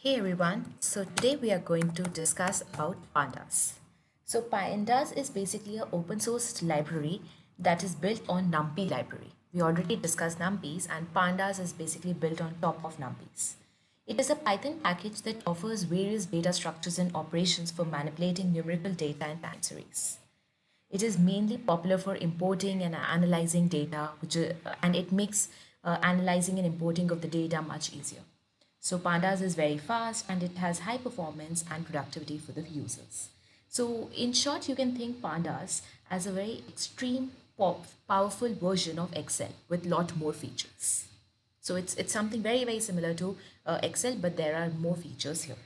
Hey everyone, so today we are going to discuss about Pandas. So Pandas is basically an open source library that is built on NumPy library. We already discussed NumPys and Pandas is basically built on top of NumPys. It is a Python package that offers various data structures and operations for manipulating numerical data and time series. It is mainly popular for importing and analyzing data, and it makes analyzing and importing of the data much easier. So Pandas is very fast and it has high performance and productivity for the users. So in short, you can think Pandas as a very extreme powerful version of Excel with lot more features. So it's something very similar to Excel, but there are more features here.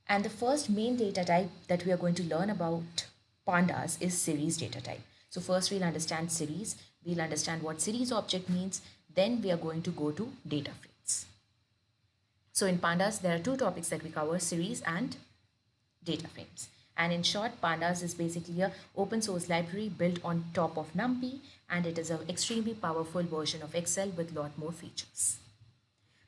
And the first main data type that we are going to learn about Pandas is series data type. So first we'll understand series, we'll understand what series object means, then we are going to go to data frames. So in Pandas, there are two topics that we cover, series and data frames. And in short, Pandas is basically a open source library built on top of NumPy, and it is an extremely powerful version of Excel with lot more features.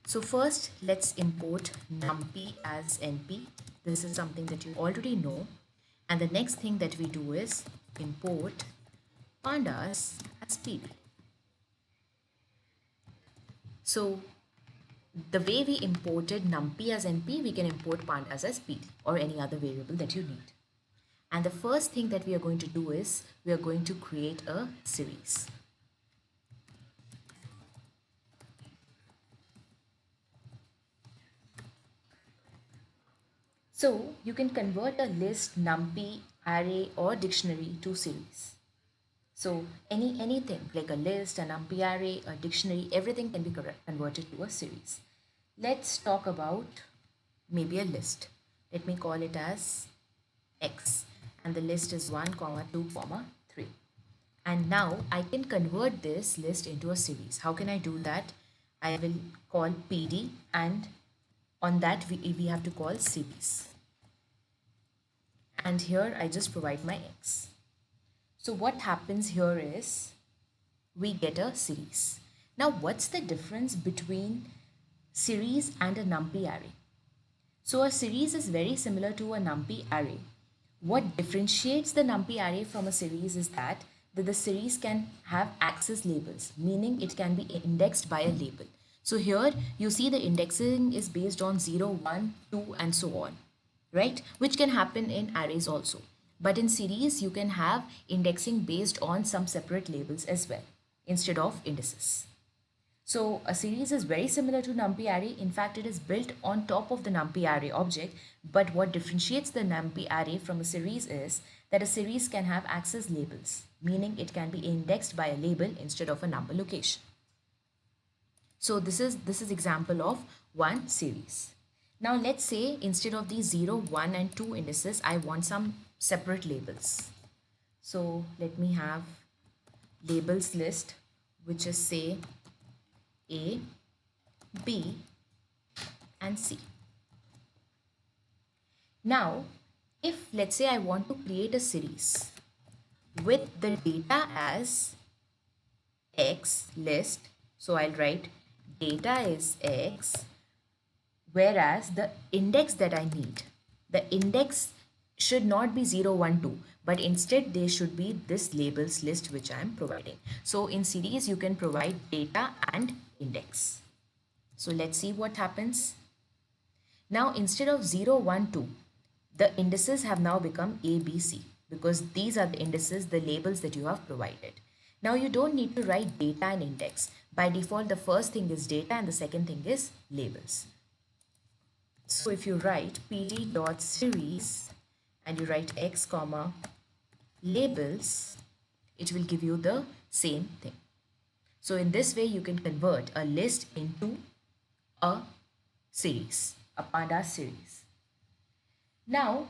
So first, let's import NumPy as NP. This is something that you already know. And the next thing that we do is import Pandas as PD. So the way we imported NumPy as NP, we can import Pandas as PD or any other variable that you need. And the first thing that we are going to do is we are going to create a series. So you can convert a list, NumPy, array or dictionary to series. So anything like a list, an NumPy array, a dictionary, everything can be converted to a series. Let's talk about maybe a list. Let me call it as X and the list is 1, 2, 3. And now I can convert this list into a series. How can I do that? I will call PD and on that we have to call series. And here I just provide my X. So what happens here is we get a series. Now what's the difference between series and a NumPy array? So a series is very similar to a NumPy array. What differentiates the NumPy array from a series is that the series can have access labels, meaning it can be indexed by a label. So here you see the indexing is based on 0, 1, 2 and so on, right? Which can happen in arrays also. But in series, you can have indexing based on some separate labels as well, instead of indices. So a series is very similar to NumPy array. In fact, it is built on top of the NumPy array object. But what differentiates the NumPy array from a series is that a series can have access labels, meaning it can be indexed by a label instead of a number location. So this is example of one series. Now let's say instead of these 0, 1 and 2 indices, I want some separate labels. So let me have labels list, which is say A, B and C. Now, if let's say I want to create a series with the data as X list, so I'll write data is X, whereas the index that I need, the index should not be 0, 1, 2, but instead they should be this labels list which I am providing. So in series you can provide data and index. So let's see what happens. Now instead of 0, 1, 2, the indices have now become A, B, C because these are the indices, the labels that you have provided. Now you don't need to write data and index. By default, the first thing is data and the second thing is labels. So if you write pd.series and you write x comma labels, it will give you the same thing. So in this way, you can convert a list into a series, a Pandas series. Now,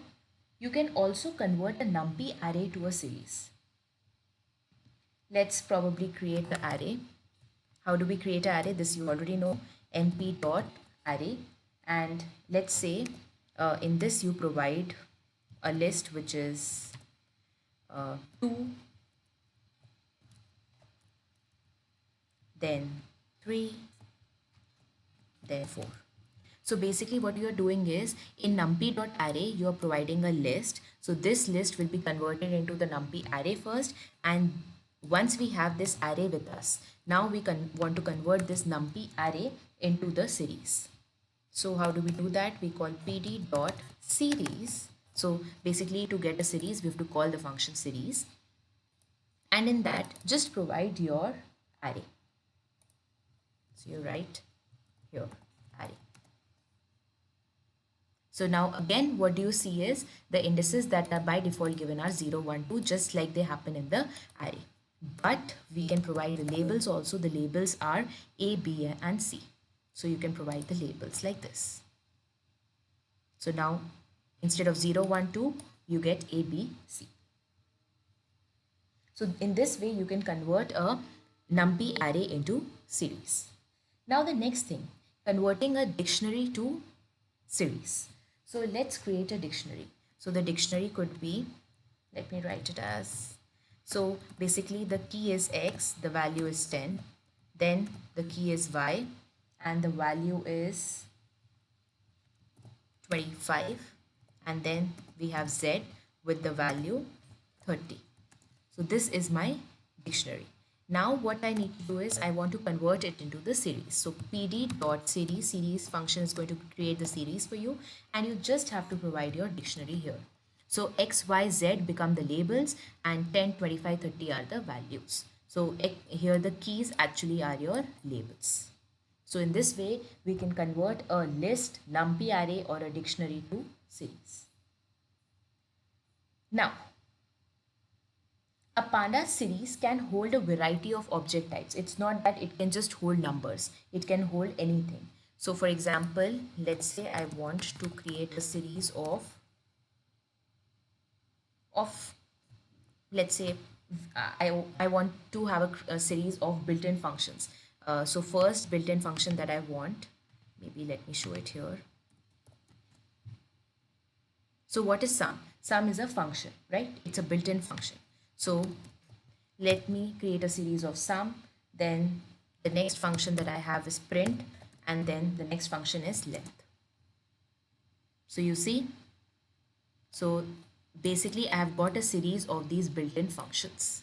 you can also convert a NumPy array to a series. Let's probably create the array. How do we create an array? This you already know, np.array. And let's say in this you provide a list which is 2, then 3, then 4. So basically what you are doing is in numpy.array, you are providing a list. So this list will be converted into the numpy array first, and once we have this array with us, now we want to convert this numpy array into the series. So how do we do that? We call pd.series. So basically to get a series, we have to call the function series. And in that, just provide your array. So you write here, array. So now again, what do you see is the indices that are by default given are 0, 1, 2, just like they happen in the array. But we can provide the labels also. The labels are A, B, and C. So you can provide the labels like this. So now instead of 0, 1, 2, you get A, B, C. So in this way, you can convert a numpy array into series. Now the next thing, converting a dictionary to series. So let's create a dictionary. So the dictionary could be, let me write it as, so basically the key is X, the value is 10, then the key is Y, and the value is 25, and then we have Z with the value 30. So this is my dictionary. Now what I need to do is I want to convert it into the series. So pd.series, series function is going to create the series for you, and you just have to provide your dictionary here. So x, y, z become the labels, and 10, 25, 30 are the values. So here the keys actually are your labels. So in this way, we can convert a list, numpy array, or a dictionary to series. Now, a Pandas series can hold a variety of object types. It's not that it can just hold numbers. It can hold anything. So for example, let's say I want to create a series of let's say I want to have a series of built-in functions. So first built-in function that I want, maybe let me show it here. So what is sum? Sum is a function, right? It's a built-in function. So let me create a series of sum. Then the next function that I have is print, and then the next function is length. So you see, so basically I have got a series of these built-in functions.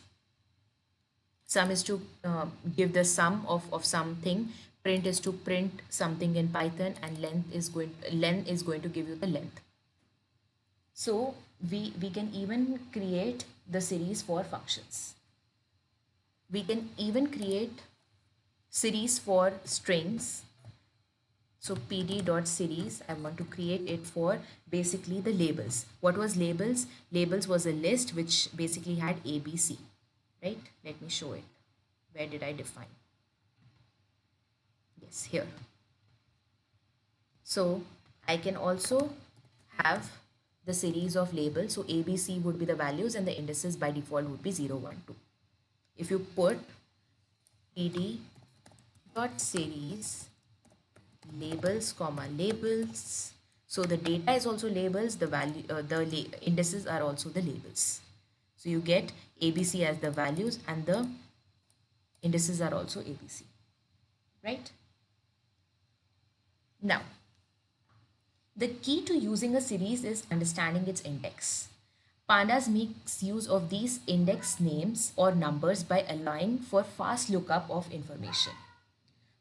Sum is to give the sum of something, print is to print something in Python, and length is going to give you the length. So we can even create the series for functions. We can even create series for strings. So pd.series, I want to create it for basically the labels. What was labels? Labels was a list which basically had A, B, C, right? Let me show it. Where did I define? Yes, here. So I can also have the series of labels. So A, B, C would be the values, and the indices by default would be 0, 1, 2. If you put pd.series labels comma labels, so the data is also labels, the value indices are also the labels. So you get ABC as the values, and the indices are also ABC, right? Now, the key to using a series is understanding its index. Pandas makes use of these index names or numbers by allowing for fast lookup of information.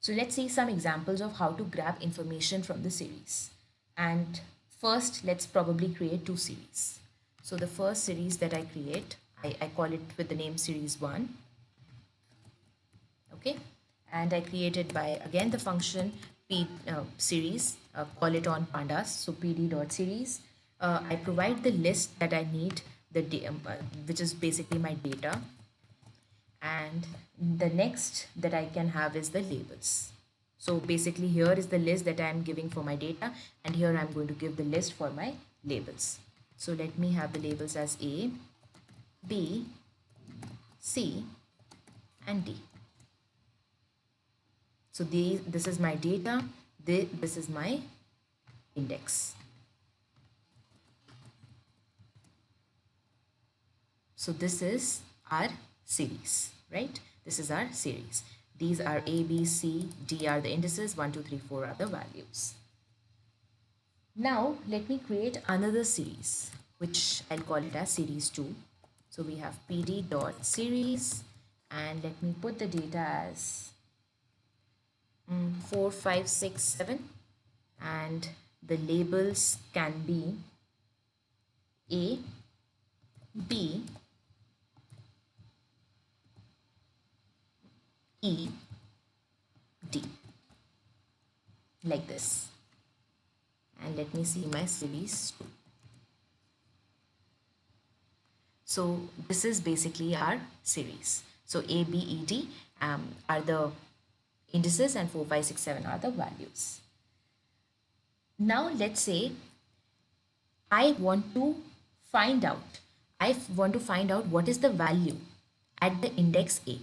So let's see some examples of how to grab information from the series. And first, let's probably create two series. So the first series that I create, I call it with the name series 1. Okay. And I created by, again, the function series, call it on pandas. So pd.series. I provide the list that I need, which is basically my data. And the next that I can have is the labels. So basically here is the list that I am giving for my data, and here I am going to give the list for my labels. So let me have the labels as A, B, C, and D. So this is my data, this is my index. So this is our series, right? This is our series. These are A, B, C, D are the indices, 1, 2, 3, 4 are the values. Now let me create another series, which I'll call it as series 2. So we have pd dot series, and let me put the data as 4, 5, 6, 7, and the labels can be A, B, E, D, like this. And let me see my series 2. So this is basically our series. So A, B, E, D are the indices, and 4, 5, 6, 7 are the values. Now let's say I want to find out, what is the value at the index A.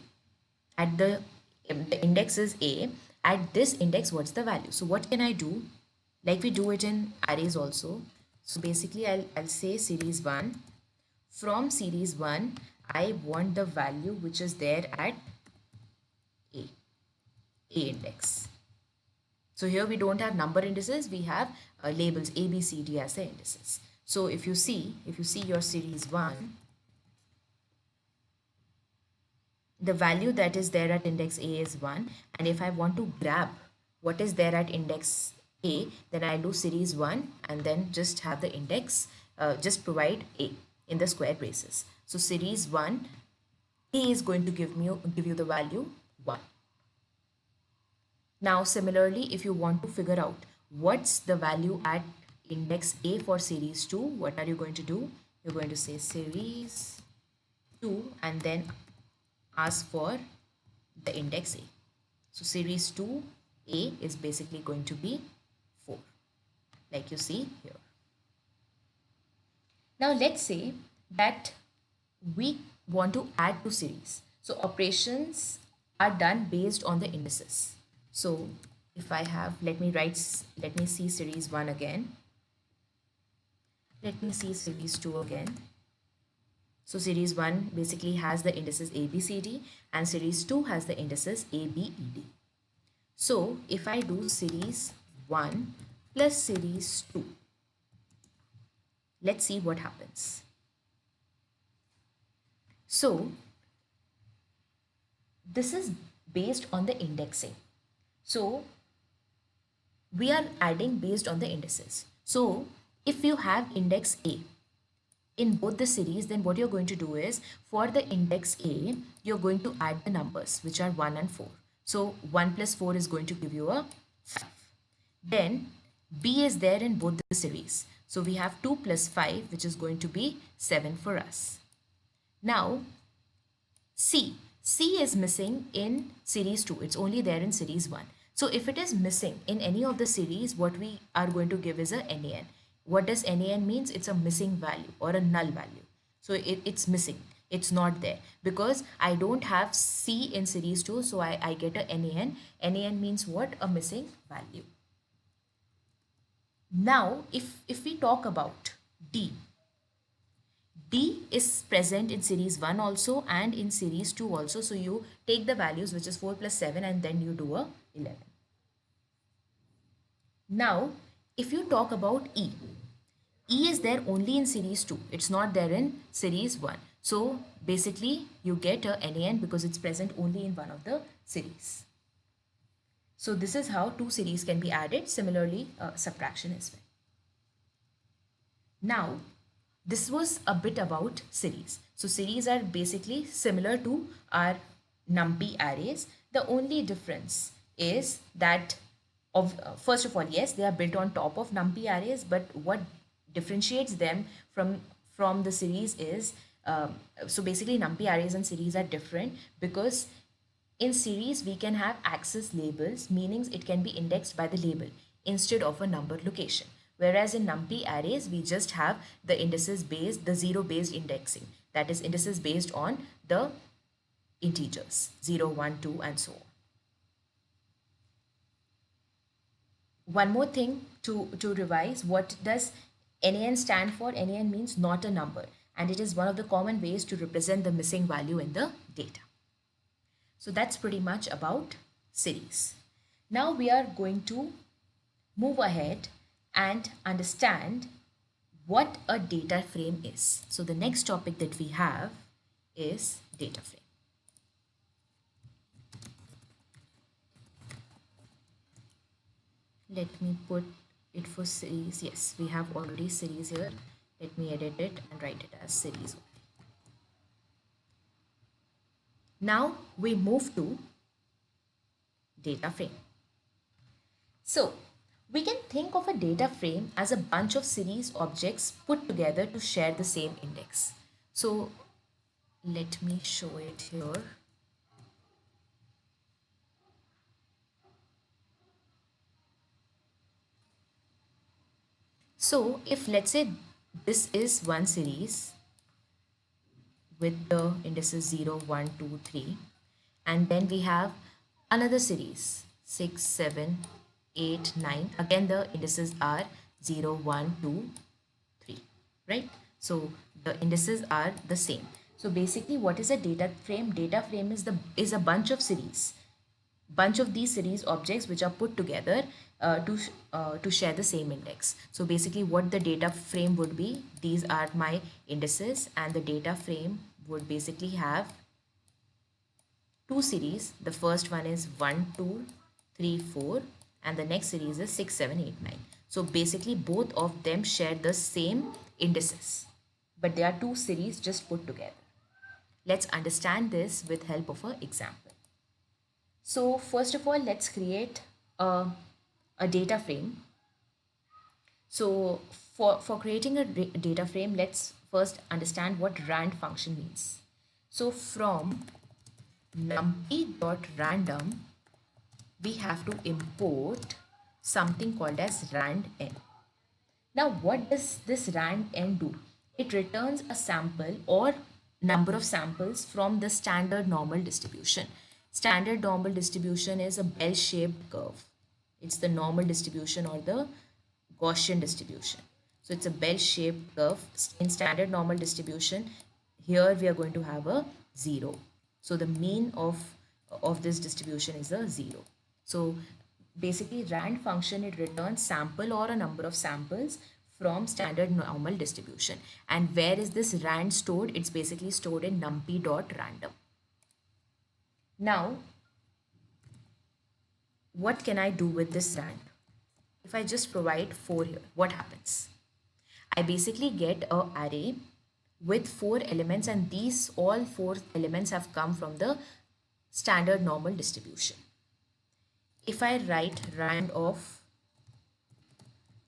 At the index is A. At this index, what's the value? So what can I do? Like we do it in arrays also. So basically I'll say series 1. From series 1, I want the value which is there at A index. So here we don't have number indices, we have labels A, B, C, D as the indices. So if you see your series 1, the value that is there at index A is 1, and if I want to grab what is there at index A, then I do series 1 and then just have the index, just provide A in the square braces. So series 1, A is going to give you the value 1. Now similarly, if you want to figure out what's the value at index A for series 2, what are you going to do? You're going to say series 2 and then ask for the index A. So series 2A is basically going to be 4, like you see here. Now let's say that we want to add to series. So operations are done based on the indices. So if I have, let me see series 1 again. Let me see series 2 again. So series 1 basically has the indices A, B, C, D, and series 2 has the indices A, B, E, D. So if I do series 1 plus series 2, let's see what happens. So this is based on the indexing. So we are adding based on the indices. So if you have index A in both the series, then what you're going to do is, for the index A, you're going to add the numbers which are 1 and 4. So 1 plus 4 is going to give you a 5. Then B is there in both the series. So we have 2 plus 5, which is going to be 7 for us. Now C is missing in series 2. It's only there in series 1. So if it is missing in any of the series, what we are going to give is a NaN. What does NaN means? It's a missing value or a null value. So it's missing. It's not there because I don't have C in series 2. So I get a NaN. NaN means what? A missing value. Now if we talk about D is present in series 1 also and in series 2 also. So you take the values, which is 4 plus 7, and then you do a 11. Now, if you talk about E is there only in series 2. It's not there in series 1. So basically you get a NaN because it's present only in one of the series. So this is how two series can be added. Similarly, subtraction as well. Now, this was a bit about series. So series are basically similar to our NumPy arrays. The only difference is that first of all, yes, they are built on top of NumPy arrays, but what differentiates them from the series is, so basically NumPy arrays and series are different because in series we can have access labels, meaning it can be indexed by the label instead of a number location. Whereas in NumPy arrays, we just have the indices based, the zero based indexing. That is indices based on the integers, 0, 1, 2, and so on. One more thing to revise, what does NaN stand for? NaN means not a number, and it is one of the common ways to represent the missing value in the data. So that's pretty much about series. Now we are going to move ahead and understand what a data frame is. So the next topic that we have is data frame. Let me put it for series. Yes, we have already series here. Let me edit it and write it as series. Now we move to data frame. So we can think of a data frame as a bunch of series objects put together to share the same index. So let me show it here. So if let's say this is one series with the indices 0, 1, 2, 3, and then we have another series 6, 7, 8, 9. Again the indices are 0, 1, 2, 3, right? So the indices are the same. So basically what is a data frame? Data frame is a bunch of these series objects which are put together to share the same index. So basically what the data frame would be, these are my indices, and the data frame would basically have two series. The first one is 1, 2, 3, 4, and the next series is 6, 7, 8, 9. So basically both of them share the same indices, but they are two series just put together. Let's understand this with help of an example. So first of all, let's create a data frame. So for creating a data frame, let's first understand what rand function means. So from numpy.random, we have to import something called as rand n. Now what does this rand n do? It returns a sample or number of samples from the standard normal distribution. Standard normal distribution is a bell-shaped curve. It's the normal distribution or the Gaussian distribution. So it's a bell-shaped curve. In standard normal distribution, here we are going to have a 0. So the mean of this distribution is a 0. So basically rand function, it returns sample or a number of samples from standard normal distribution. And where is this rand stored? It's basically stored in numpy.random. Now, what can I do with this rand? If I just provide 4 here, what happens? I basically get an array with 4 elements, and these all 4 elements have come from the standard normal distribution. If I write rand of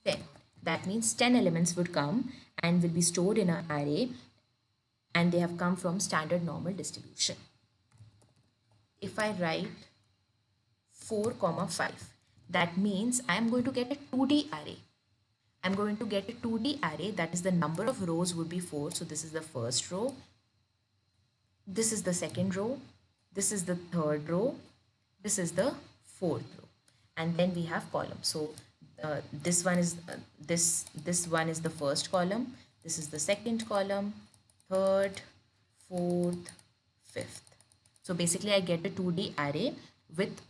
10, that means 10 elements would come and will be stored in an array, and they have come from standard normal distribution. If I write 4, 5, that means I am going to get a 2D array. I'm going to get a 2D array, that is the number of rows would be 4. So this is the first row, this is the second row, this is the third row, this is the fourth row, and then we have columns. So this one is this one is the first column, this is the second column, third, fourth, fifth. So basically I get a 2D array with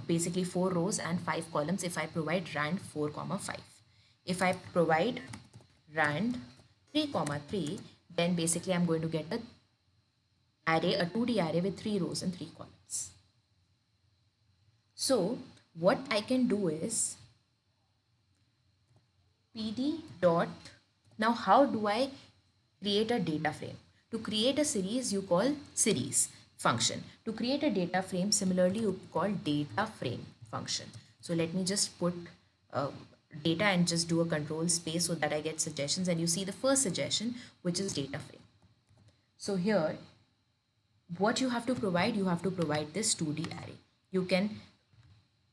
basically 4 rows and 5 columns if I provide rand 4, 5. If I provide rand 3, 3, then basically I'm going to get a 2D array with 3 rows and 3 columns. So what I can do is pd dot, now how do I create a data frame? To create a series, you call series function. To create a data frame, similarly you call data frame function. So let me just put data and just do a control space so that I get suggestions, and you see the first suggestion, which is data frame. So here what you have to provide this 2D array. You can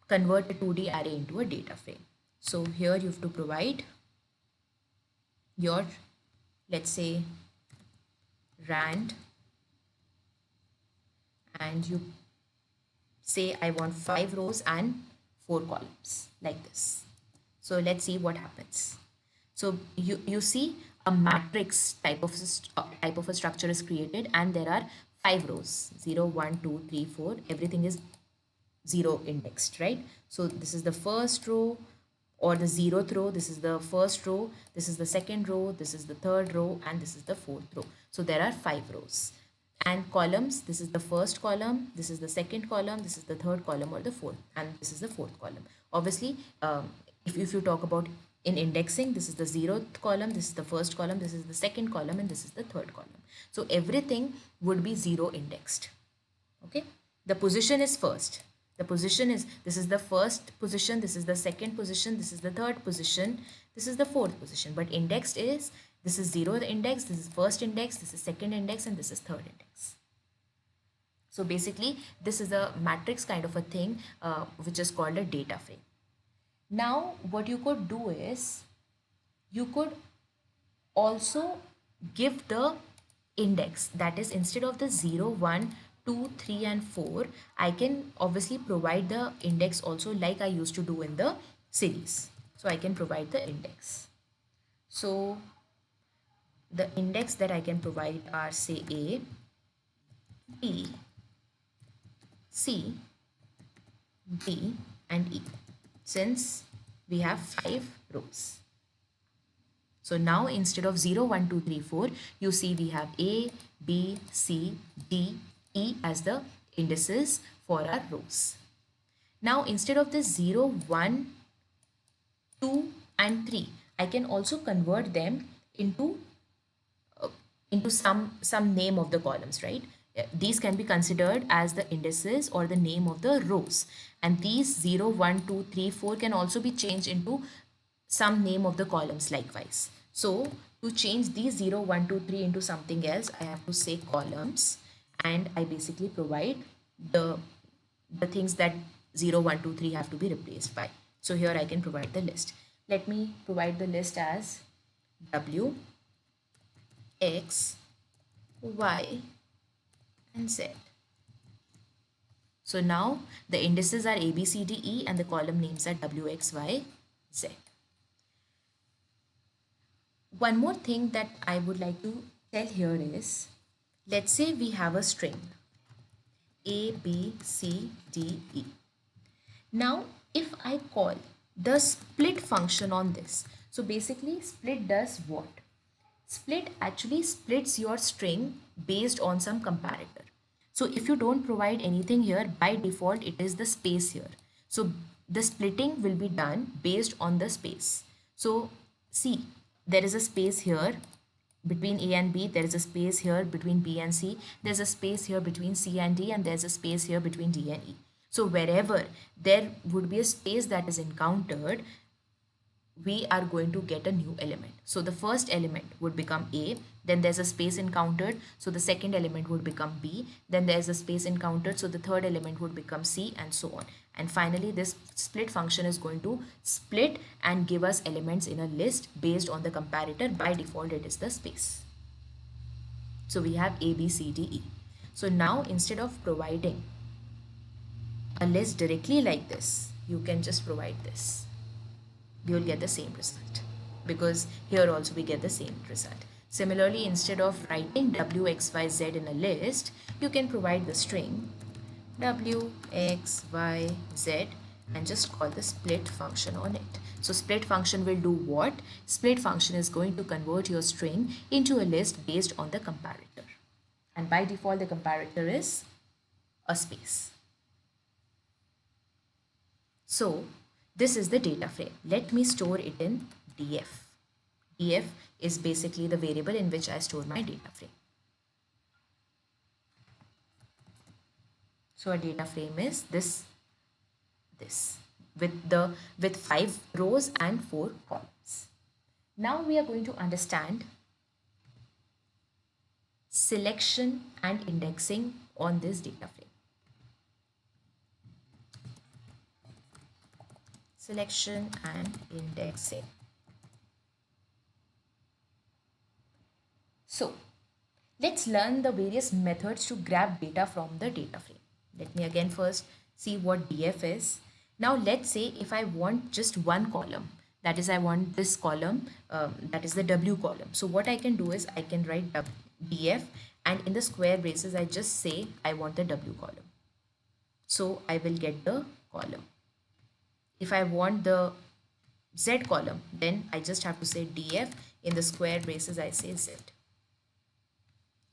convert a 2D array into a data frame. So here you have to provide your, let's say, rand, and you say I want 5 rows and 4 columns like this. So let's see what happens. So you see a matrix type of a structure is created, and there are 5 rows, 0, 1, 2, 3, 4, everything is 0 indexed, right? So this is the first row, or the zeroth row, this is the first row, this is the second row, this is the third row, and this is the fourth row. So there are 5 rows. And columns, this is the first column, this is the second column, this is the third column or the fourth, and this is the fourth column. Obviously, if you talk about in indexing, this is the zeroth column, this is the first column, this is the second column, and this is the third column. So everything would be 0 indexed. Okay, the position is first. The position is, this is the first position, this is the second position, this is the third position, this is the fourth position. But indexed is, this is 0 index, this is first index, this is second index, and this is third index. So basically, this is a matrix kind of a thing, which is called a data frame. Now, what you could do is, you could also give the index, that is, instead of the 0, 1, 2, 3, and 4, I can obviously provide the index also like I used to do in the series. So I can provide the index. So the index that I can provide are, say, A, B, C, D, and E, since we have 5 rows. So now instead of 0, 1, 2, 3, 4, you see we have A, B, C, D, E as the indices for our rows. Now instead of the 0, 1, 2, and 3, I can also convert them into some name of the columns, right? These can be considered as the indices or the name of the rows. And these 0, 1, 2, 3, 4 can also be changed into some name of the columns likewise. So to change these 0, 1, 2, 3 into something else, I have to say columns, and I basically provide the things that 0, 1, 2, 3 have to be replaced by. So here I can provide the list. Let me provide the list as W, X, Y, and Z. So now the indices are A, B, C, D, E, and the column names are W, X, Y, Z. One more thing that I would like to tell here is, let's say we have a string A, B, C, D, E. Now if I call the split function on this, so basically split does what? Split actually splits your string based on some comparator. So if you don't provide anything here, by default it is the space here. So the splitting will be done based on the space. So see, there is a space here between A and B, there is a space here between B and C, there's a space here between C and D, and there's a space here between D and E. So wherever there would be a space that is encountered, we are going to get a new element. So the first element would become A, then there's a space encountered, so the second element would become B, then there's a space encountered, so the third element would become C, and so on. And finally this split function is going to split and give us elements in a list based on the comparator. By default it is the space. So we have A, B, C, D, E. So now instead of providing a list directly like this, you can just provide this. You will get the same result, because here also we get the same result. Similarly, instead of writing W, X, Y, Z in a list, you can provide the string W, X, Y, Z and just call the split function on it. So split function will do what? Split function is going to convert your string into a list based on the comparator. And by default, the comparator is a space. So this is the data frame. Let me store it in df. df is basically the variable in which I store my data frame. So a data frame is this with 5 rows and 4 columns. Now we are going to understand selection and indexing on this data frame. Selection and indexing. So let's learn the various methods to grab data from the data frame. Let me again first see what df is. Now let's say if I want just one column, that is I want this column, that is the w column. So what I can do is I can write df, and in the square braces I just say I want the w column. So I will get the column. If I want the Z column, then I just have to say df, in the square braces I say z,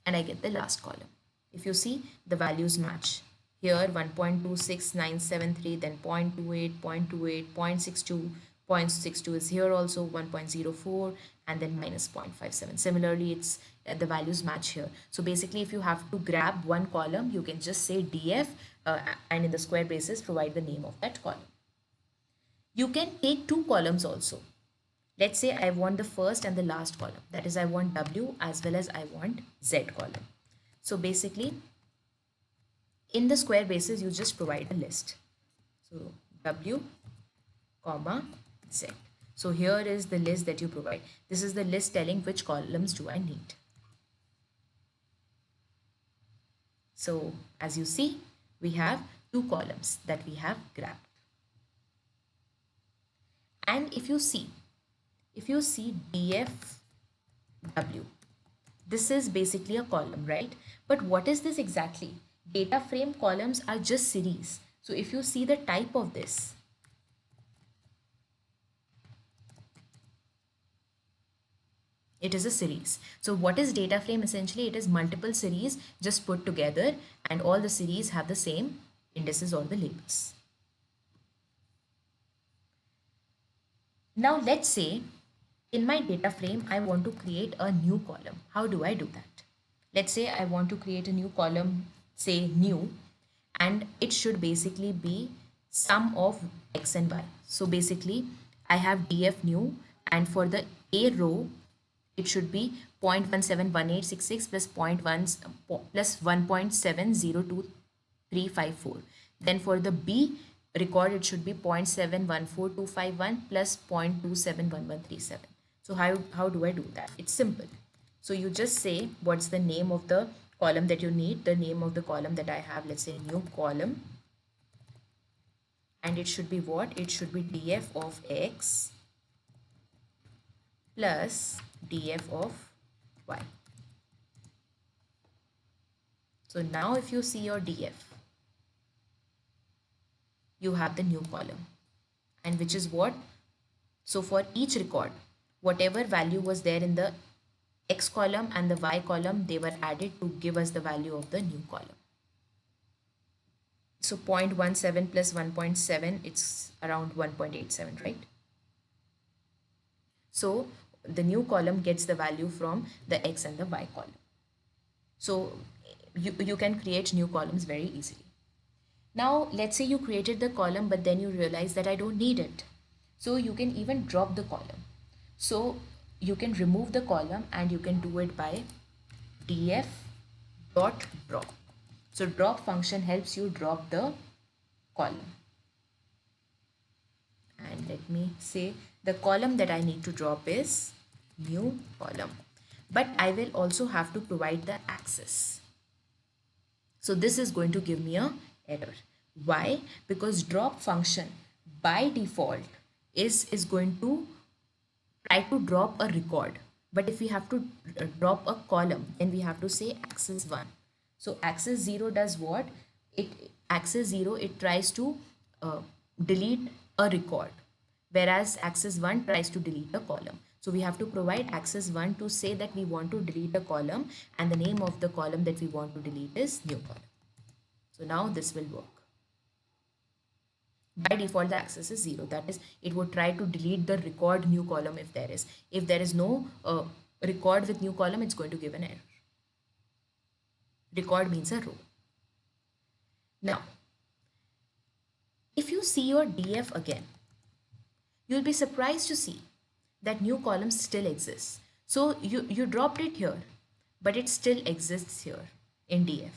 and I get the last column. If you see, the values match. Here 1.26973, then 0.28, 0.28, 0.62, 0.62 is here also, 1.04, and then minus 0.57. Similarly, it's the values match here. So basically, if you have to grab one column, you can just say df, and in the square braces provide the name of that column. You can take two columns also. Let's say I want the first and the last column. That is, I want W as well as I want Z column. So basically, in the square braces, you just provide a list. So W, comma, Z. So here is the list that you provide. This is the list telling which columns do I need. So as you see, we have two columns that we have grabbed. And if you see DFW, this is basically a column, right? But what is this exactly? Data frame columns are just series. So if you see the type of this, it is a series. So what is data frame? Essentially, it is multiple series just put together, and all the series have the same indices or the labels. Now let's say in my data frame, I want to create a new column. How do I do that? Let's say I want to create a new column, say new, and it should basically be sum of x and y. So basically I have df new, and for the A row, it should be 0.171866 plus 0.1 plus 1.702354. Then for the B record, it should be 0.714251 plus 0.271137. So how do I do that? It's simple. So you just say what's the name of the column that you need, the name of the column that I have, let's say new column, and it should be what? It should be df of x plus df of y. So now if you see your df, you have the new column, and which is what? So for each record, whatever value was there in the x column and the y column, they were added to give us the value of the new column. So 0.17 plus 1.7, it's around 1.87, right? So the new column gets the value from the x and the y column. So you can create new columns very easily. Now let's say you created the column, but then you realize that I don't need it. So you can even drop the column. So you can remove the column, and you can do it by df dot drop. So drop function helps you drop the column. And let me say the column that I need to drop is new column. But I will also have to provide the access. So this is going to give me a error. Why? Because drop function by default is going to try to drop a record. But if we have to drop a column, then we have to say access 1. So access 0 does what? Access 0, it tries to delete a record, whereas access 1 tries to delete a column. So we have to provide access 1 to say that we want to delete a column, and the name of the column that we want to delete is new column. So now this will work. By default, the access is 0. That is, it would try to delete the record new column if there is. If there is no record with new column, it's going to give an error. Record means a row. Now, if you see your df again, you'll be surprised to see that new column still exists. So you dropped it here, but it still exists here in df.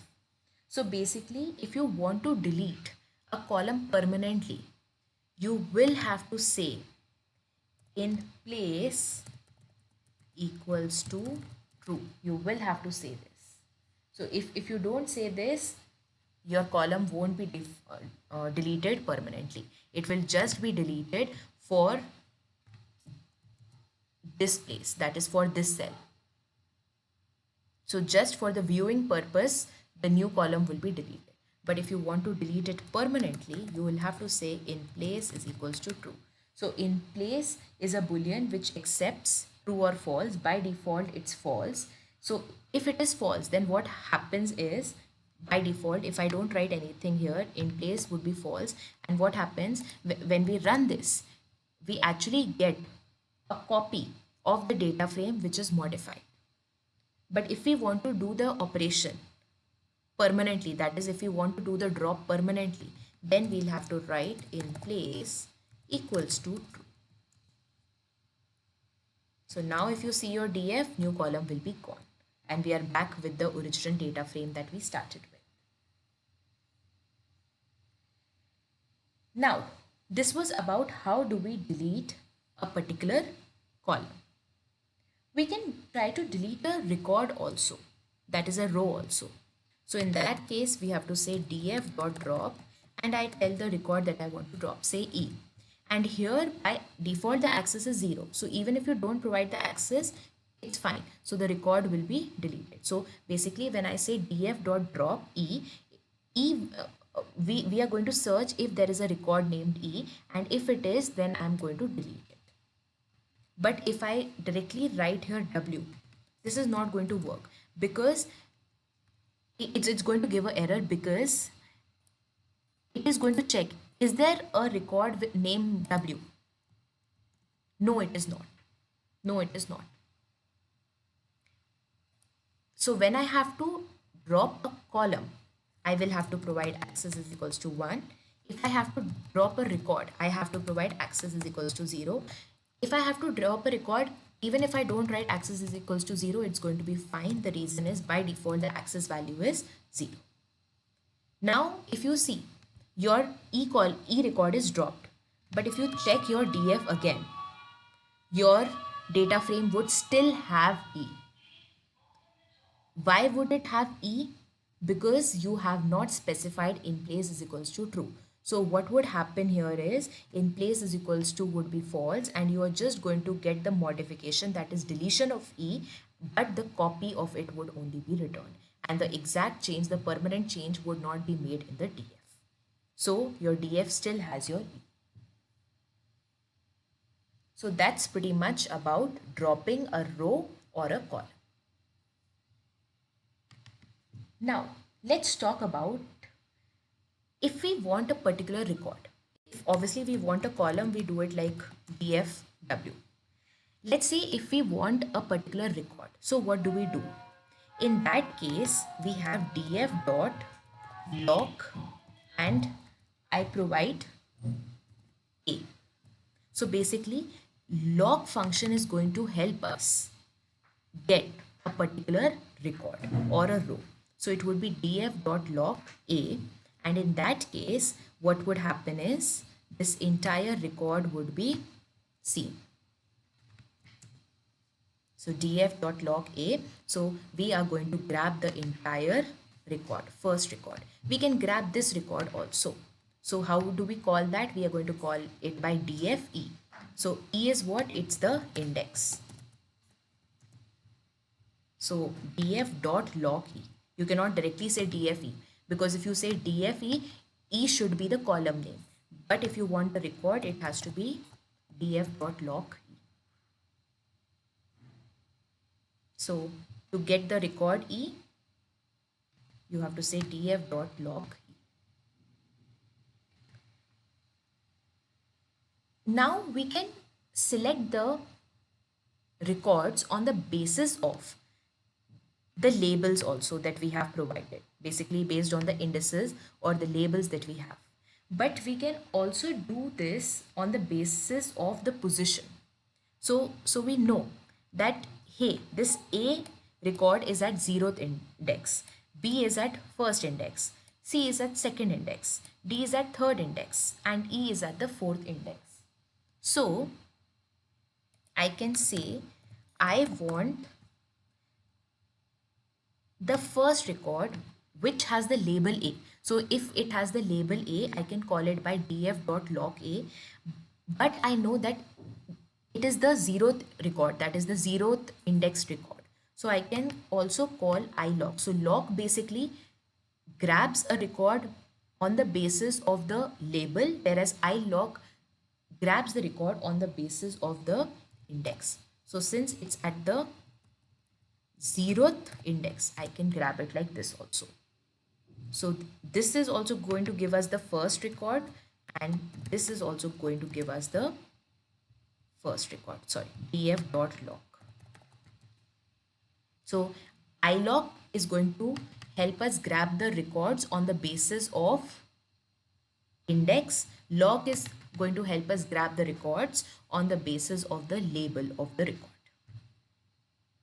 So basically, if you want to delete a column permanently, you will have to say in place equals to true. You will have to say this. So if you don't say this, your column won't be deleted permanently. It will just be deleted for this place, that is for this cell. So just for the viewing purpose, the new column will be deleted. But if you want to delete it permanently, you will have to say in place is equals to true. So in place is a boolean which accepts true or false. By default, it's false. So if it is false, then what happens is, by default, if I don't write anything here, in place would be false. And what happens when we run this, we actually get a copy of the data frame which is modified. But if we want to do the operation permanently, that is if we want to do the drop permanently, then we'll have to write in place equals to true. So now if you see your df, new column will be gone and we are back with the original data frame that we started with. Now this was about how do we delete a particular column. We can try to delete a record also, that is a row also. So in that case, we have to say df.drop and I tell the record that I want to drop, say E. And here by default, the access is 0. So even if you don't provide the access, it's fine. So the record will be deleted. So basically when I say df.drop E, we are going to search if there is a record named E, and if it is, then I'm going to delete it. But if I directly write here W, this is not going to work because it's going to give an error, because it is going to check, is there a record with name W? No, it is not. No, it is not. So when I have to drop a column, I will have to provide access is equals to 1. If I have to drop a record, I have to provide access is equals to 0. If I have to drop a record, even if I don't write access is equals to 0, it's going to be fine. The reason is by default, the access value is 0. Now, if you see, your E record is dropped. But if you check your DF again, your data frame would still have E. Why would it have E? Because you have not specified in place is equals to true. So what would happen here is in place is equals to would be false, and you are just going to get the modification, that is deletion of E, but the copy of it would only be returned. And the exact change, the permanent change would not be made in the DF. So your DF still has your E. So that's pretty much about dropping a row or a column. Now, let's talk about if we want a particular record. If obviously we want a column, we do it like dfw. Let's say if we want a particular record. So what do we do? In that case, we have df.lock and I provide a. So basically, lock function is going to help us get a particular record or a row. So it would be df.lock a, and in that case, what would happen is this entire record would be seen. So df.log a, so we are going to grab the entire record, first record. We can grab this record also. So how do we call that? We are going to call it by dfe. So e is what? It's the index. So df.log e. You cannot directly say dfe, because if you say dfe, e should be the column name. But if you want the record, it has to be df.log e. So to get the record e, you have to say df.log e. Now we can select the records on the basis of the labels also that we have provided, basically based on the indices or the labels that we have. But we can also do this on the basis of the position. So we know that, hey, this A record is at 0th index, B is at first index, C is at second index, D is at third index, and E is at the fourth index. So I can say I want the first record which has the label A. So if it has the label A, I can call it by df.log A, but I know that it is the 0th record, that is the 0th index record. So I can also call ilog. So log basically grabs a record on the basis of the label, whereas ilog grabs the record on the basis of the index. So since it's at the 0th index, I can grab it like this also. So this is also going to give us the first record, and this is also going to give us the first record, sorry, df.log. So ilog is going to help us grab the records on the basis of index. Log is going to help us grab the records on the basis of the label of the record.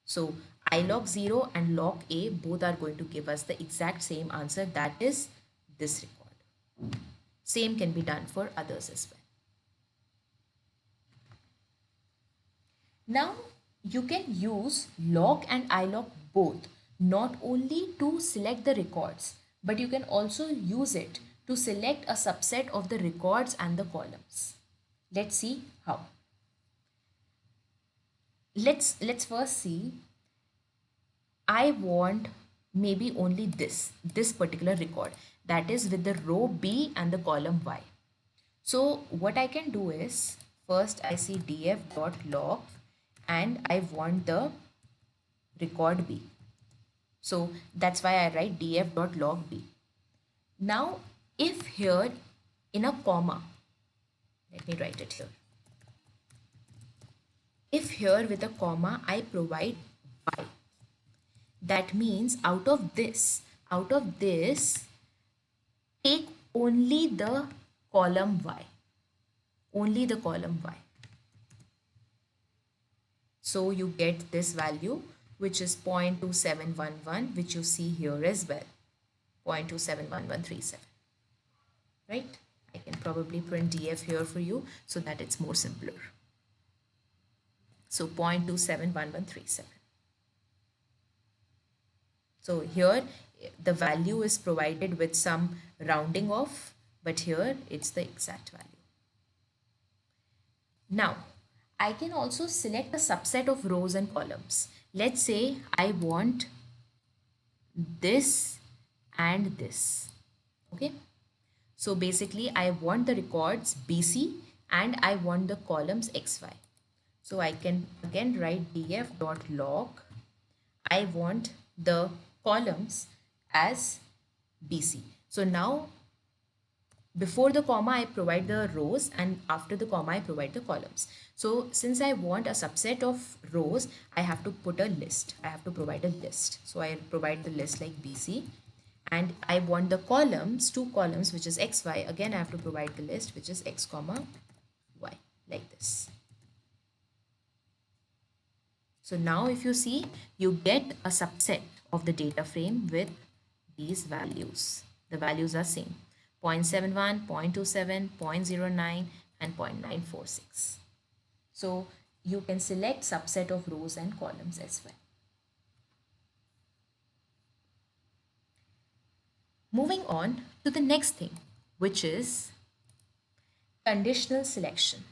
So ilog 0 and log a both are going to give us the exact same answer, that is this record. Same can be done for others as well. Now you can use log and ilog both not only to select the records, but you can also use it to select a subset of the records and the columns. Let's see how. Let's first see. I want maybe only this particular record, that is with the row B and the column Y. So what I can do is, first I see df.log and I want the record B. So that's why I write df.log B. Now if here in a comma, let me write it here. If here with a comma I provide Y, that means out of this, take only the column Y, only the column Y. So you get this value, which is 0.2711, which you see here as well, 0.271137, right? I can probably print df here for you so that it's more simpler. So 0.271137. So here the value is provided with some rounding off, but here it's the exact value. Now I can also select a subset of rows and columns. Let's say I want this and this. Okay. So basically I want the records BC and I want the columns XY. So I can again write df.log. I want the columns as BC. So now before the comma I provide the rows and after the comma I provide the columns. So since I want a subset of rows, I have to put a list. I have to provide a list. So I provide the list like BC, and I want the columns, two columns, which is XY. Again I have to provide the list, which is X comma Y, like this. So now if you see, you get a subset of the data frame with these values. The values are same: 0.71, 0.27, 0.09 and 0.946. So you can select subset of rows and columns as well. Moving on to the next thing, which is conditional selection.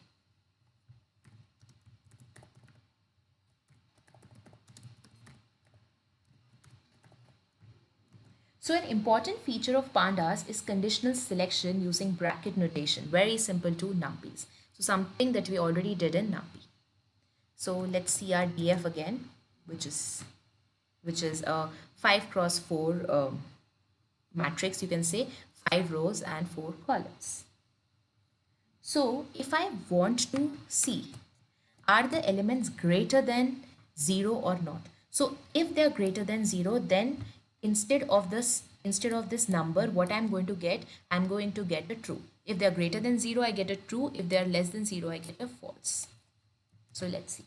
So an important feature of Pandas is conditional selection using bracket notation, very simple to NumPys. So something that we already did in NumPy. So let's see our DF again, which is a 5 cross 4 matrix, you can say, 5 rows and 4 columns. So if I want to see, are the elements greater than 0 or not? So if they are greater than 0, then instead of this number, what I'm going to get a true. If they are greater than 0, I get a true. If they are less than 0, I get a false. So let's see.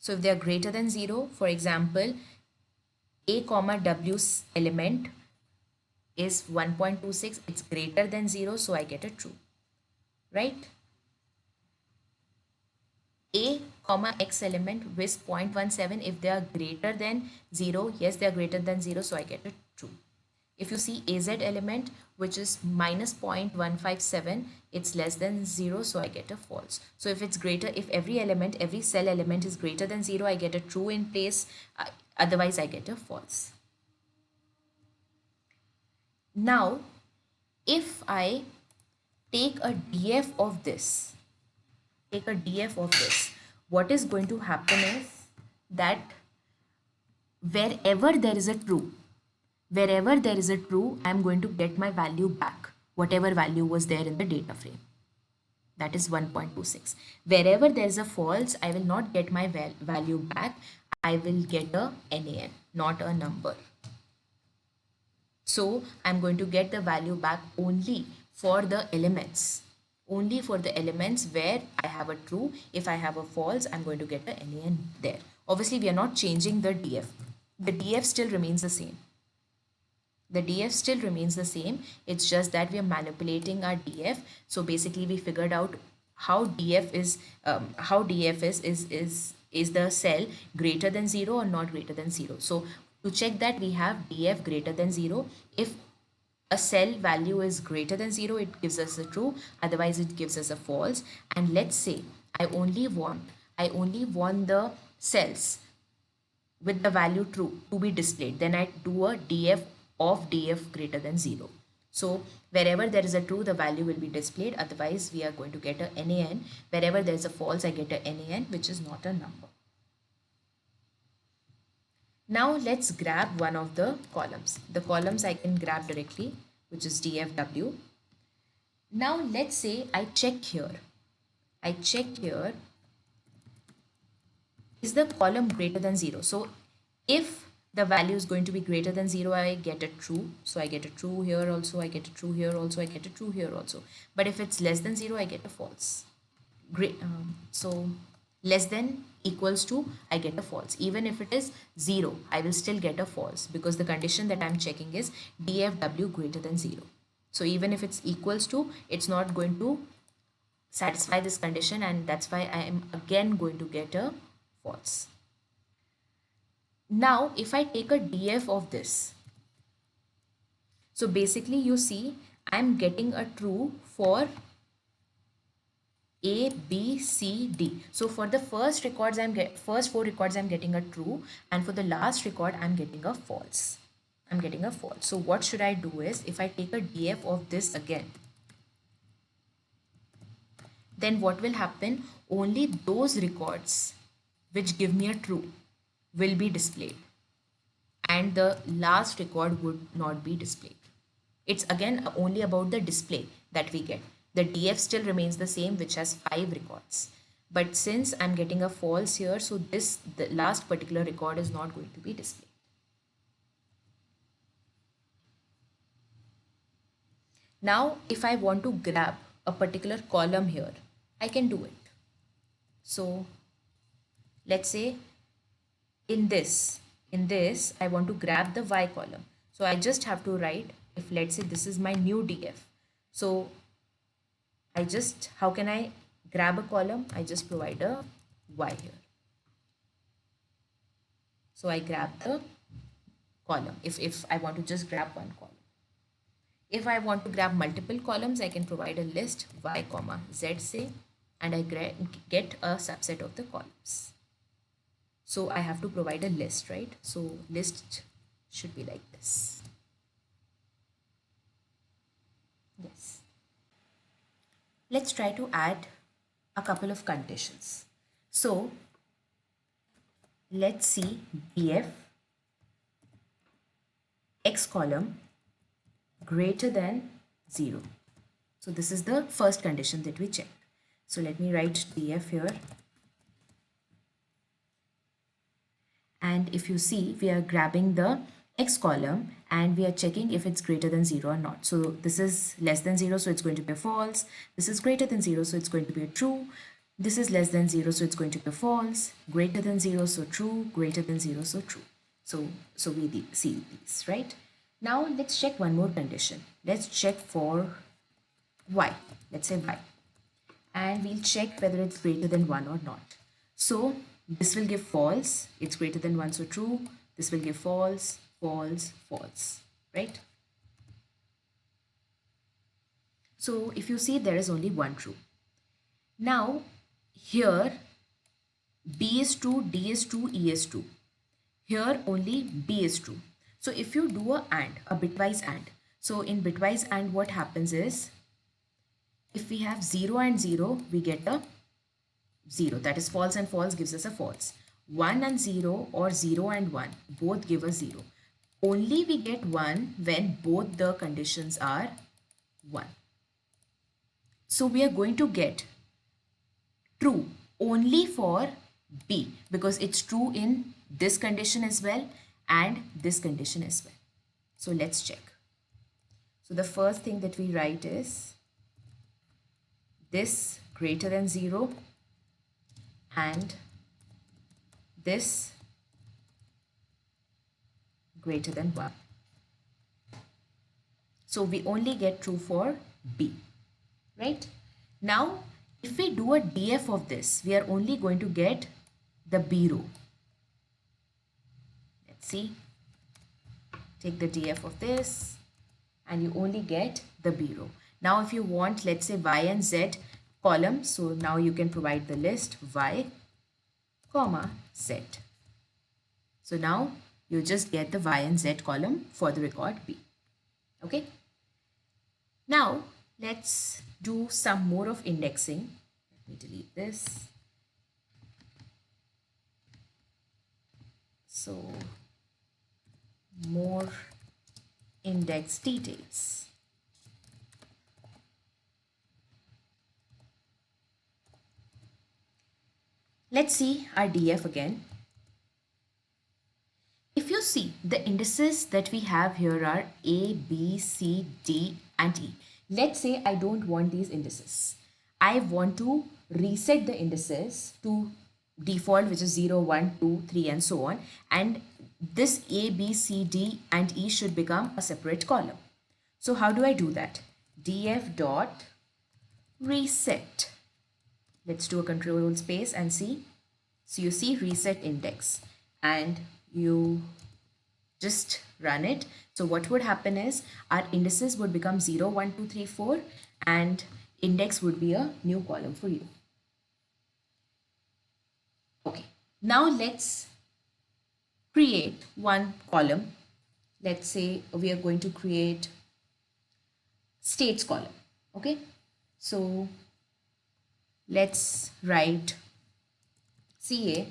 So if they are greater than 0, for example, a comma w's element is 1.26, it's greater than 0, so I get a true, right? A comma x element with 0.17, if they are greater than 0, yes, they are greater than 0, so I get a true. If you see az element, which is minus 0.157, it's less than 0, so I get a false. So if it's greater, if every cell element is greater than 0, I get a true in place, otherwise I get a false. Now if I take a df of this, what is going to happen is that wherever there is a true, I'm going to get my value back, whatever value was there in the data frame. That is 1.26. Wherever there is a false, I will not get my value back. I will get a NaN, not a number. So I'm going to get the value back only for the elements. Only for the elements where I have a true. If I have a false, I'm going to get a NaN there. Obviously, we are not changing the df. The df still remains the same. It's just that we are manipulating our df. So basically we figured out how df is is the cell greater than 0 or not greater than 0. So to check that, we have df greater than 0. If a cell value is greater than 0, it gives us a true, otherwise it gives us a false. And let's say I only want the cells with the value true to be displayed, then I do a df of df greater than 0. So wherever there is a true, the value will be displayed, otherwise we are going to get a NaN. Wherever there is a false, I get a NaN, which is not a number. Now let's grab one of the columns. The columns I can grab directly, which is dfw. Now let's say I check here. Is the column greater than 0? So if the value is going to be greater than 0, I get a true. So I get a true here also, I get a true here also, I get a true here also. But if it's less than 0, I get a false. So less than equals to, I get a false. Even if it is 0, I will still get a false, because the condition that I'm checking is dfw greater than 0. So even if it's equals to, it's not going to satisfy this condition, and that's why I am again going to get a false. Now if I take a df of this, so basically you see I'm getting a true for A, B, C, D. So for the first first 4 records I'm getting a true, and for the last record I'm getting a false. So what should I do is, if I take a df of this again, then what will happen? Only those records which give me a true will be displayed, and the last record would not be displayed. It's again only about the display that we get. The df still remains the same, which has 5 records. But since I'm getting a false here, so the last particular record is not going to be displayed. Now, if I want to grab a particular column here, I can do it. So let's say in this, I want to grab the Y column. So I just have to write, if let's say this is my new df. So how can I grab a column? I just provide a Y here. So I grab the column if I want to just grab one column. If I want to grab multiple columns, I can provide a list y comma z say, and I get a subset of the columns. So I have to provide a list, right? So list should be like this. Yes. Let's try to add a couple of conditions. So let's see df x column greater than 0. So this is the first condition that we checked. So let me write df here. And if you see, we are grabbing the x column and we are checking if it's greater than 0 or not. So this is less than 0, so it's going to be a false. This is greater than 0, so it's going to be a true. This is less than 0, so it's going to be a false. Greater than 0, so true. Greater than 0, so true. So we see these, right? Now let's check one more condition. Let's check for y. Let's say y. And we'll check whether it's greater than 1 or not. So this will give false. It's greater than 1, so true. This will give false, false, false, right? So if you see, there is only one true. Now here B is true, D is true, E is true. Here only B is true. So if you do a bitwise AND, so in bitwise AND what happens is, If we have 0 and 0, we get a 0. That is false and false gives us a false. 1 and 0 or 0 and 1 both give us 0. Only we get 1 when both the conditions are 1. So we are going to get true only for B because it's true in this condition as well and this condition as well. So let's check. So the first thing that we write is this greater than 0 and this greater than 1. So we only get true for B, right? Now, if we do a DF of this, we are only going to get the B row. Let's see. Take the DF of this and you only get the B row. Now, if you want, let's say Y and Z column, so now you can provide the list Y, comma, Z. So now you just get the Y and Z column for the record B. Okay. Now let's do some more of indexing. Let me delete this. So more index details. Let's see our DF again. If you see, the indices that we have here are A, B, C, D and E. Let's say I don't want these indices. I want to reset the indices to default, which is 0, 1, 2, 3 and so on. And this A, B, C, D and E should become a separate column. So how do I do that? df dot reset. Let's do a control space and see. So you see reset index and you just run it. So what would happen is our indices would become 0, 1, 2, 3, 4 and index would be a new column for you. Okay, now let's create one column. Let's say we are going to create states column. Okay, so let's write CA,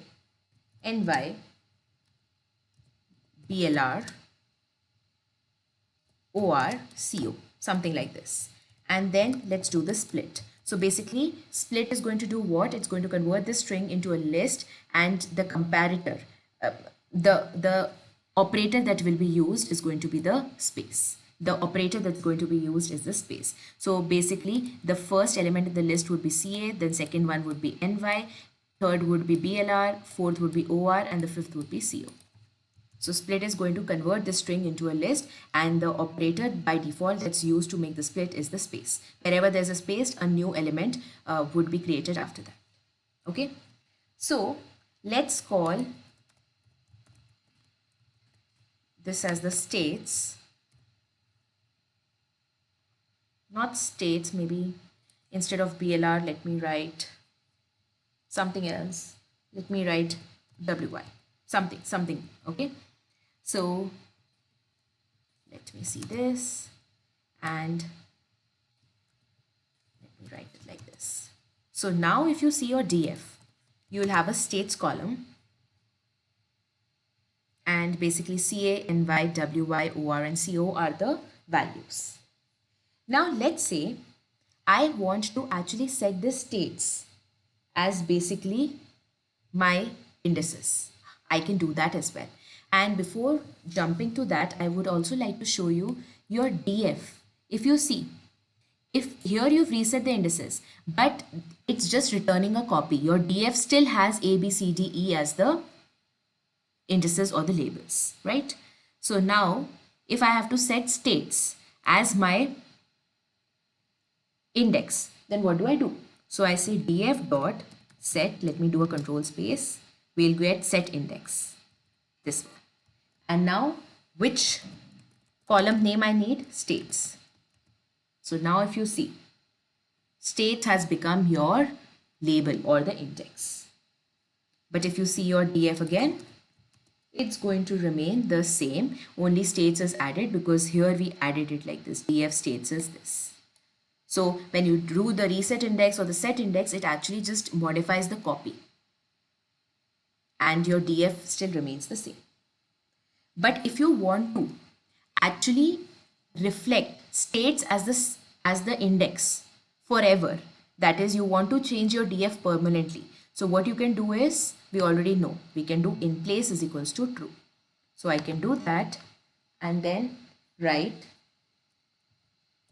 NY, BLR, OR, CO, something like this. And then let's do the split. So basically split is going to do what? It's going to convert this string into a list and the comparator, the operator that will be used is going to be the space. The operator that's going to be used is the space. So basically the first element in the list would be CA, then second one would be NY, third would be BLR, fourth would be OR and the fifth would be CO. So split is going to convert the string into a list and the operator by default that's used to make the split is the space. Wherever there's a space, a new element would be created after that. Okay. So let's call this as the states. Not states, maybe instead of BLR, let me write something else. Let me write WY, something, okay? So let me see this and let me write it like this. So now if you see your DF, you will have a states column and basically CA, NY, WY, OR and CO are the values. Now let's say I want to actually set the states as basically my indices. I can do that as well. And before jumping to that, I would also like to show you your DF. If you see, if here you've reset the indices, but it's just returning a copy. Your DF still has A, B, C, D, E as the indices or the labels, right? So now if I have to set states as my index, then what do? So I say df dot set, let me do a control space, we'll get set index, this one. And now which column name I need? States. So now if you see, state has become your label or the index. But if you see your df again, it's going to remain the same, only states is added because here we added it like this, df states is this. So when you do the reset index or the set index, it actually just modifies the copy and your DF still remains the same. But if you want to actually reflect states as the index forever, that is, you want to change your DF permanently. So what you can do is, we already know, we can do in place is equals to true. So I can do that and then write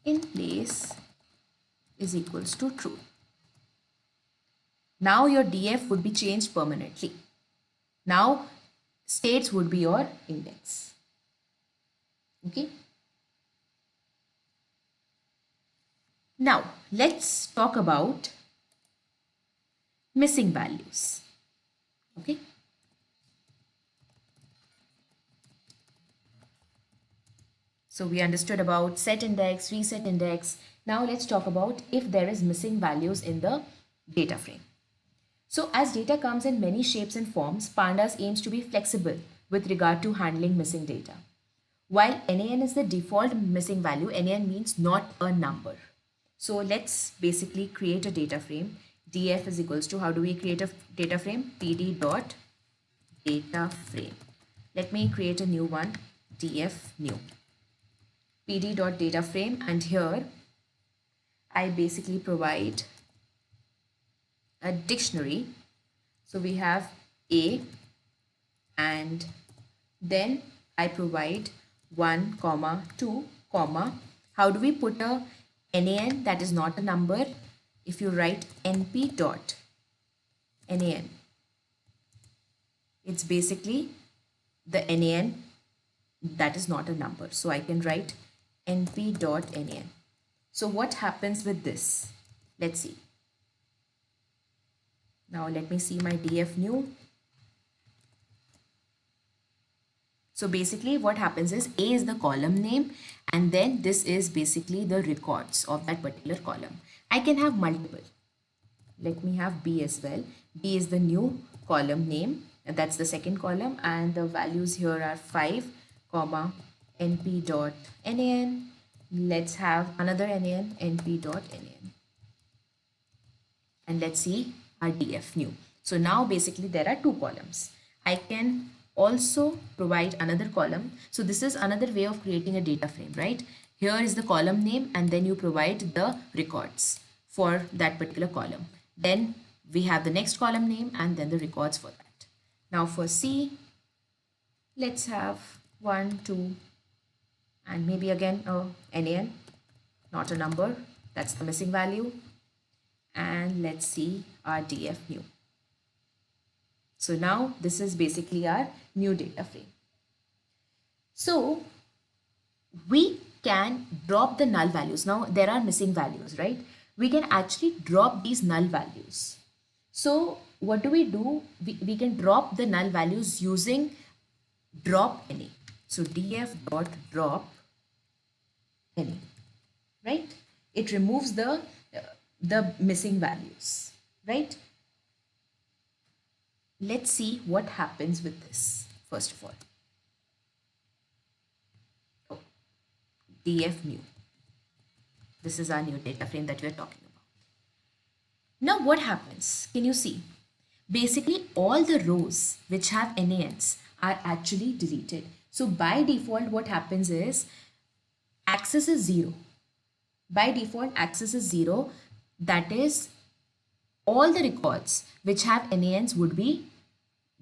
in place is equals to true. Now your DF would be changed permanently. Now states would be your index. Okay. Now let's talk about missing values. Okay. So we understood about set index, reset index. Now let's talk about if there is missing values in the data frame. So as data comes in many shapes and forms, Pandas aims to be flexible with regard to handling missing data. While NaN is the default missing value, NaN means not a number. So let's basically create a data frame. df is equals to, how do we create a data frame? pd dot data frame. Let me create a new one, df new. pd dot data frame, and here I basically provide a dictionary. So we have A, and then I provide 1 comma 2 comma, how do we put a NaN that is not a number? If you write np dot NaN, it's basically the NaN that is not a number. So I can write np dot NaN. So what happens with this? Let's see. Now let me see my df new. So basically what happens is A is the column name, and then this is basically the records of that particular column. I can have multiple. Let me have B as well. B is the new column name, and that's the second column, and the values here are 5 comma np dot NaN. Let's have another NaN, np dot NaN. And let's see our df new. So now basically there are two columns. I can also provide another column. So this is another way of creating a data frame, right? Here is the column name, and then you provide the records for that particular column. Then we have the next column name and then the records for that. Now for C, let's have 1, 2, and maybe again a NaN, not a number, that's the missing value. And let's see our df new. So now this is basically our new data frame. So we can drop the null values. Now there are missing values, right? We can actually drop these null values. So what do? We can drop the null values using drop NA. So df dot drop NA, right? It removes the missing values, right? Let's see what happens with this first of all. Oh, df new. This is our new data frame that we are talking about. Now what happens? Can you see? Basically all the rows which have NaNs are actually deleted. So by default what happens is access is 0. By default access is 0. That is, all the records which have NaNs would be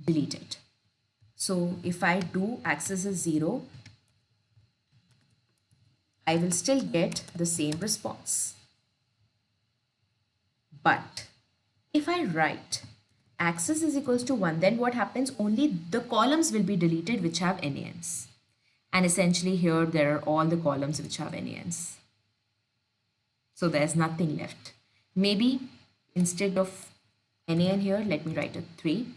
deleted. So if I do access is 0, I will still get the same response. But if I write access is equals to 1, then what happens? Only the columns will be deleted which have NaNs. And essentially here there are all the columns which have NaNs. So there's nothing left. Maybe instead of NaN here, let me write a 3.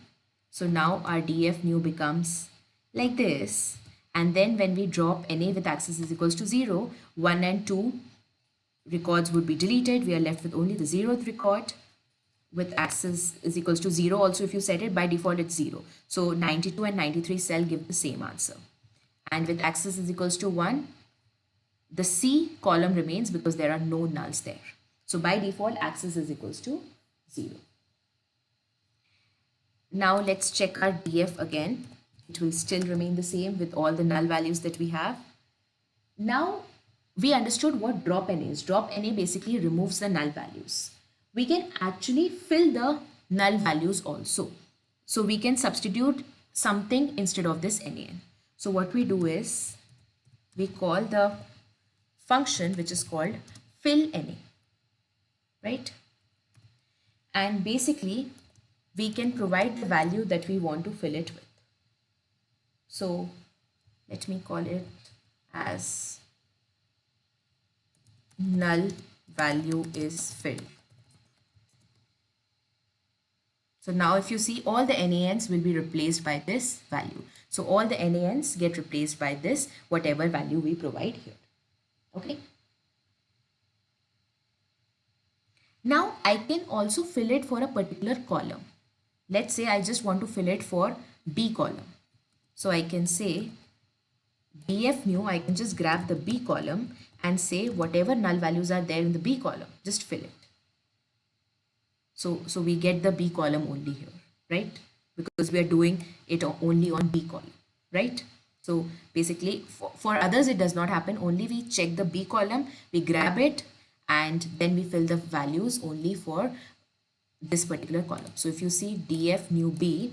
So now our df new becomes like this. And then when we drop NA with access is equals to 0, 1 and 2 records would be deleted. We are left with only the 0th record. With access is equals to 0 also, if you set it by default it's 0. So 92 and 93 cell give the same answer. And with access is equals to 1, the C column remains because there are no nulls there. So by default, access is equals to 0. Now let's check our DF again. It will still remain the same with all the null values that we have. Now we understood what drop n is. Drop na basically removes the null values. We can actually fill the null values also. So we can substitute something instead of this nan. So what we do is we call the function which is called fill na, right? And basically we can provide the value that we want to fill it with. So let me call it as null value is filled. So now if you see, all the NaNs will be replaced by this value. So all the NaNs get replaced by this, whatever value we provide here. Okay. Now I can also fill it for a particular column. Let's say I just want to fill it for B column. So I can say df new, I can just grab the B column and say whatever null values are there in the B column, just fill it. So we get the B column only here, right? Because we are doing it only on B column, right? So basically for others it does not happen. Only we check the B column, we grab it, and then we fill the values only for this particular column. So if you see df new B,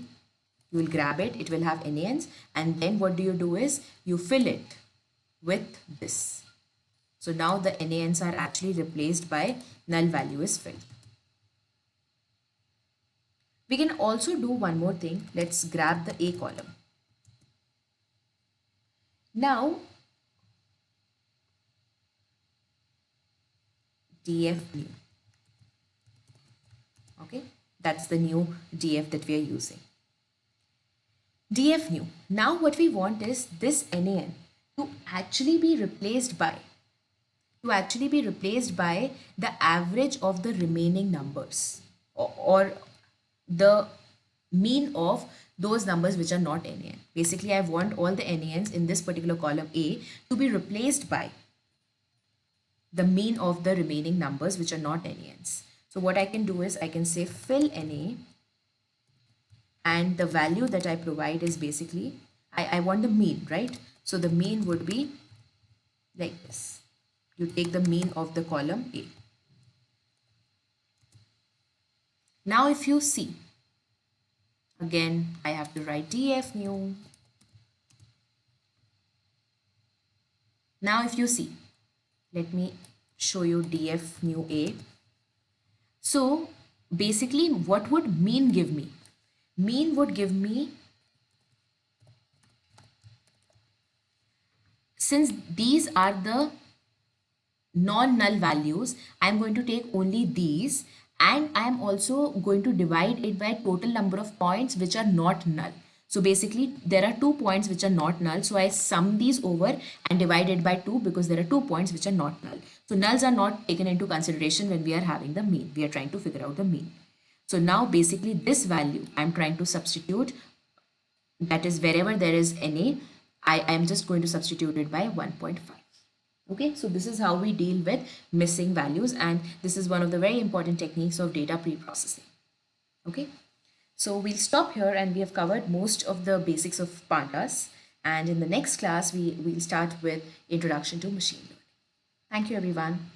you will grab it, it will have NaNs, and then what do is you fill it with this. So now the NaNs are actually replaced by null value is filled. We can also do one more thing. Let's grab the A column. Now df new. Okay, that's the new df that we are using. Df new. Now what we want is this nan to actually be replaced by the average of the remaining numbers, or the mean of those numbers which are not nan. Basically, I want all the nans in this particular column A to be replaced by the mean of the remaining numbers which are not nans. So what I can do is I can say fill na, and the value that I provide is basically, I want the mean, right? So the mean would be like this. You take the mean of the column A. Now if you see, again I have to write df new. Now if you see, let me show you df new A. So basically what would mean give me? Mean would give me, since these are the non-null values, I'm going to take only these, and I'm also going to divide it by total number of points which are not null. So basically there are 2 points which are not null. So I sum these over and divide it by 2 because there are 2 points which are not null. So nulls are not taken into consideration when we are having the mean. We are trying to figure out the mean. So now basically this value I'm trying to substitute, that is wherever there is NA, I am just going to substitute it by 1.5. Okay, so this is how we deal with missing values, and this is one of the very important techniques of data pre-processing. Okay, so we'll stop here, and we have covered most of the basics of Pandas, and in the next class we'll start with introduction to machine learning. Thank you everyone.